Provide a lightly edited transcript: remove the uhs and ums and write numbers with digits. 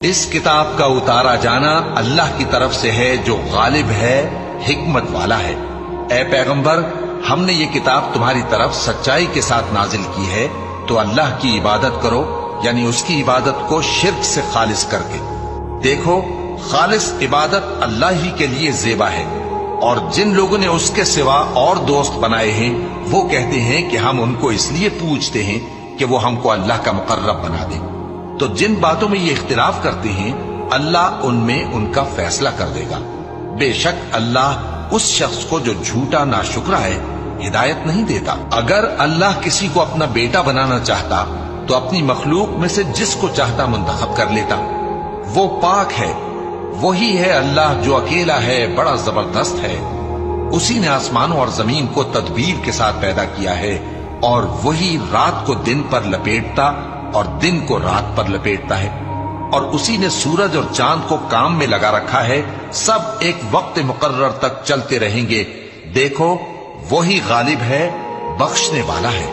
اس کتاب کا اتارا جانا اللہ کی طرف سے ہے جو غالب ہے، حکمت والا ہے۔ اے پیغمبر، ہم نے یہ کتاب تمہاری طرف سچائی کے ساتھ نازل کی ہے، تو اللہ کی عبادت کرو، یعنی اس کی عبادت کو شرک سے خالص کر کے۔ دیکھو، خالص عبادت اللہ ہی کے لیے زیبا ہے، اور جن لوگوں نے اس کے سوا اور دوست بنائے ہیں وہ کہتے ہیں کہ ہم ان کو اس لیے پوجتے ہیں کہ وہ ہم کو اللہ کا مقرب بنا دیں۔ تو جن باتوں میں یہ اختلاف کرتے ہیں اللہ ان میں ان کا فیصلہ کر دے گا۔ بے شک اللہ اس شخص کو جو جھوٹا ناشکرا ہے ہدایت نہیں دیتا۔ اگر اللہ کسی کو اپنا بیٹا بنانا چاہتا تو اپنی مخلوق میں سے جس کو چاہتا منتخب کر لیتا۔ وہ پاک ہے، وہی ہے اللہ جو اکیلا ہے، بڑا زبردست ہے۔ اسی نے آسمانوں اور زمین کو تدبیر کے ساتھ پیدا کیا ہے، اور وہی رات کو دن پر لپیٹتا اور دن کو رات پر لپیٹتا ہے، اور اسی نے سورج اور چاند کو کام میں لگا رکھا ہے، سب ایک وقت مقرر تک چلتے رہیں گے۔ دیکھو، وہی غالب ہے، بخشنے والا ہے۔